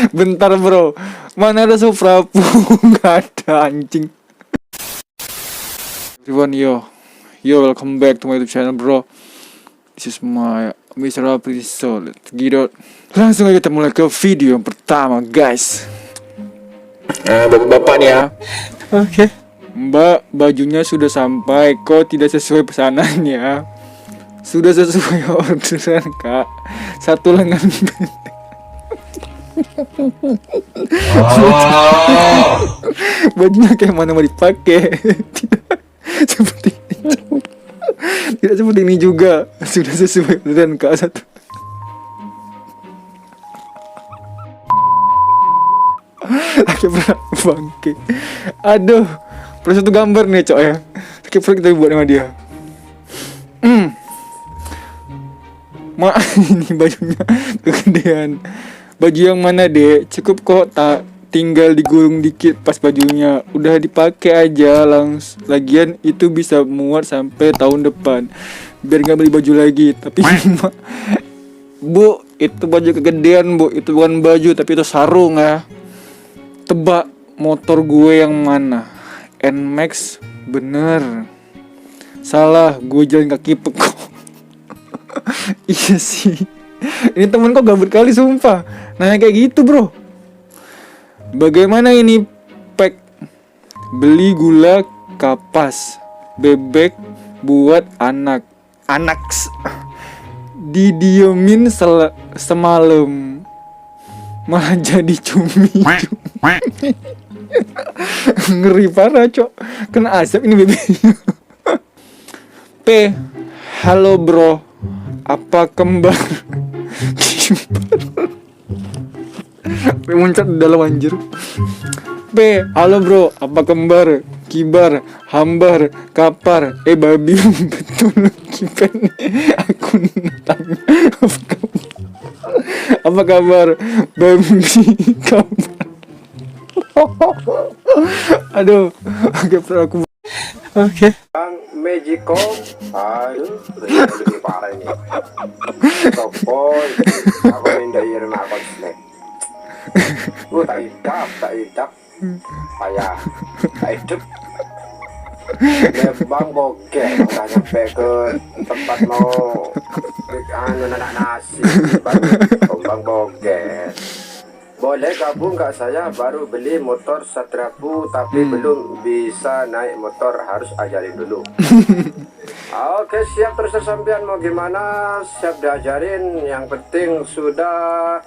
Bentar bro, mana ada Supra Pun nggak ada anjing. Everyone, yo, welcome back to my YouTube channel bro. This is my miserable episode. Let's langsung aja kita mulai ke video yang pertama guys. Bapak-bapak nih ya. Oke. Mbak, bajunya sudah sampai. Kok tidak sesuai pesanannya? Sudah sesuai orderan kak. Satu lengan. Bajunya kayak mana mau dipakai? Seperti ini. Tidak seperti ini juga. Sudah sesuai orderan kak. Satu. Oke bangke. Aduh, perlu satu gambar nih cok ya. Oke, perlu kita buat sama dia. Ini bajunya kegedean. Baju yang mana dek? Cukup kok, tak tinggal digulung dikit pas bajunya. Udah dipakai aja langsung. Lagian itu bisa muat sampai tahun depan. Biar nggak beli baju lagi. Tapi Bu, itu baju kegedean Bu. Itu bukan baju tapi itu sarung ya. Tebak motor gue yang mana? NMAX? Bener. Salah, gue jalan kaki pekok. Iya sih. Ini temen kok gabut kali sumpah. Nanya kayak gitu bro. Bagaimana ini pack? Beli gula kapas, bebek buat anak. Didiemin semalam. Malah jadi cumi. Ngeri parah cok. Kena asap ini bebeknya. P. Halo bro. Apa kembar? P muncul di dalam anjir. P. Halo bro. Apa kembar? Kibar, hambar, kapar. Babi betul kipen. Aku tanya. Apa kabar? Babi kabar. Aduh. Oke. Bang Magicom, aduh, lebih parah ini. Topoi, aku minta irin aku snack. Tak hidup, payah, tak hidup. Bang bogel, udah nyampe ke tempat mau anak nasi, bang bogel. Boleh gabung gak? Saya baru beli motor Satrapu tapi belum bisa naik motor, harus ajarin dulu. Oke siap, terus sampean mau gimana? Siap diajarin, yang penting sudah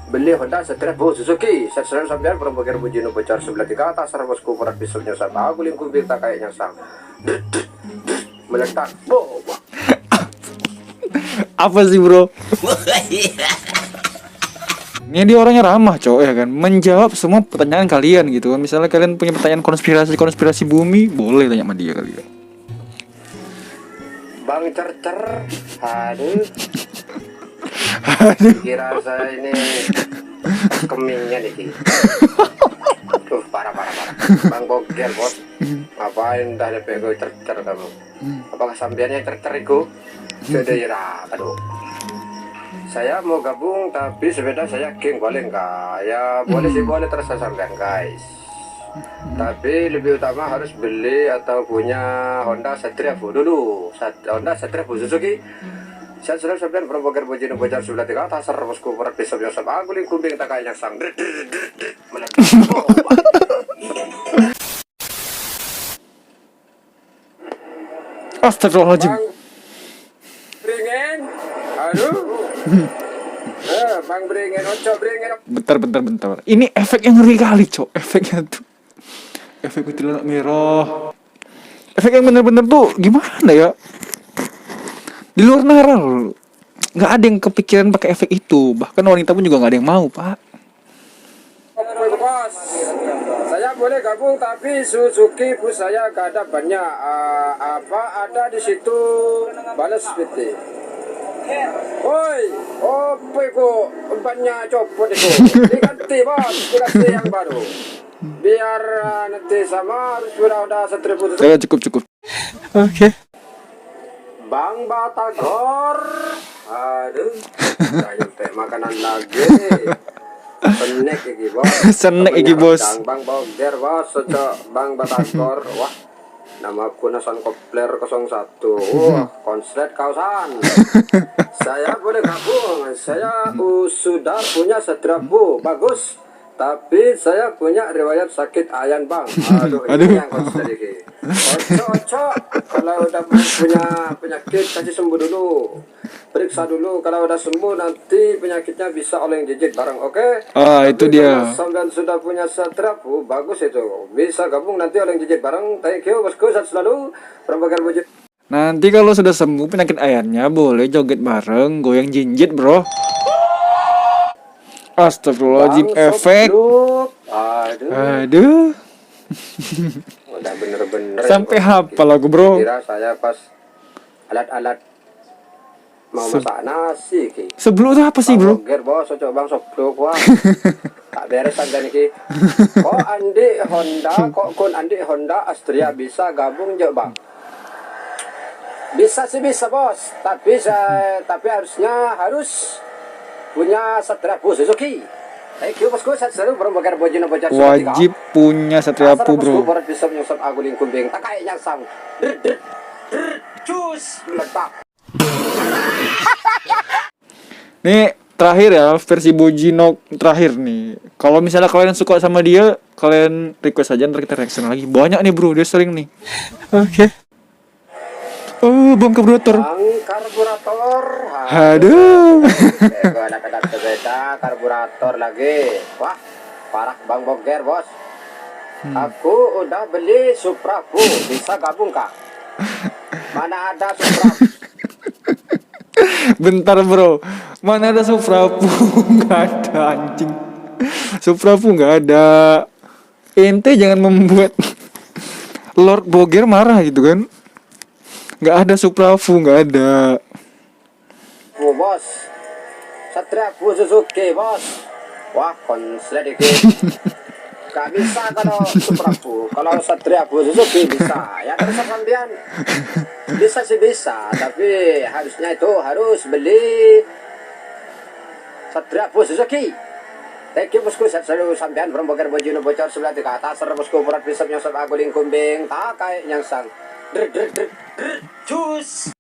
beli Honda Satrapu Suzuki. Saya selalu sampean Promoger Bujino bocor sebelah 3 atas servosku perat pistolnya sama aku lingkup bintang kayaknya sang meletak. Apa sih bro? Ini dia orangnya ramah cowok ya kan, menjawab semua pertanyaan kalian gitu kan. Misalnya kalian punya pertanyaan konspirasi bumi, boleh tanya sama dia kali ya. Bang Cercer, aduh. Kira saya ini kemingnya nih. Parah. Bang Bogel bos, ngapain dah DP gue cercer kamu? Apakah sambiannya cercer itu? Sudah ya, aduh. Saya mau gabung tapi sepeda saya geng, boleh enggak? Ya boleh sih, boleh, terus saya sampaikan guys. Tapi lebih utama harus beli atau punya Honda Satrapu dulu. Honda Satrapu Suzuki. Saya sudah sampean Promoger Bojino bocor sebelah 3 atas servosku perat besok yang sama aku lingkup bintang kayaknya sang. Astagfirullahaladzim. Beringin, aduh. Bang beringin, ojo beringin. Bentar. Ini efeknya ngeri kali cok. Efeknya tuh efek kuntilanak merah. Efek yang bener-bener tuh gimana ya? Di luar nalar. Gak ada yang kepikiran pakai efek itu. Bahkan wanita pun juga gak ada yang mau pak. Bos, saya boleh gabung tapi Suzuki bus saya gak ada banyak. Ada di situ balas PT. Woi, apa itu banyak copot itu? Diganti bos, diganti yang baru. Biar nanti sama harus udah Satrapu. Saya cukup. Oke. Bang Batagor, aduh, nggak nyampe makanan lagi. Senek iki bos. Senek iki, bos. Bang Boger bos, ojo Bang Batagor. Wah. Nama aku Nasan Kopler 01. Wah, konslet kausan. Saya boleh gabung. Saya sudah punya setrapu. Bagus. Tapi saya punya riwayat sakit ayan bang. Aduh, ini yang konslet ini. Ojo. Kalau udah punya penyakit kasih sembuh dulu. Periksa dulu. Kalau udah sembuh nanti penyakitnya bisa oleng jijik bareng. Oke? Itu Tapi dia. kalau sampean sudah punya setrapu, bagus itu. Bisa gabung nanti oleng jijik bareng. Thank you bosku. Sehat selalu. Perempuan wujud. Nanti kalau sudah sembuh penyakit ayannya boleh joget bareng, goyang jinjit, bro. Astagfirullahaladzim, efek. Aduh. Udah bener-bener. Sampai hafal lagu, bro. Kira saya pas alat-alat mau masak nasi ki. Sebelum itu apa sih, bro? Boger bos, coba bang soblok wah. Tak beres sampai niki. Kok Andi Honda Astria bisa gabung jo bang? Bisa sih bisa bos, tapi harus punya setrapu Suzuki. Thank you bosku, saya selalu berbogar bojino bojar. Wajib punya setrapu, bro. Barat bisa nyusap aguling kumbing, tak kayak nyasam. Cus meletak. Nih terakhir ya, versi Bojino terakhir nih. Kalau misalnya kalian suka sama dia, kalian request aja, ntar kita reaction lagi. Banyak nih, bro, dia sering nih. Oke. Oh, bang karburator. Bang karburator. Aduh. Ada sepeda karburator lagi. Wah, parah Bang Boger, bos. Aku udah beli Suprapu, bisa gabung kak? Mana ada Suprapu? Bentar, bro. Mana ada Suprapu? Nggak ada, anjing. Suprapu nggak ada. Ente jangan membuat Lord Boger marah gitu kan. Nggak ada Suprapu, nggak ada. Bos, Satriapu Suzuki bos. Wah konslet dikit. Gak bisa kalau Suprapu. Kalau Satriapu Suzuki bisa. Ya terus sampean. Bisa sih bisa, tapi harusnya itu harus beli Satriapu Suzuki. Thank you bosku, saya selalu sampean berbogar bojino bocor sebelah di atas. Bosku berat pisau nyosot aguling kumbing. Tak kayak nyangsang. Cus.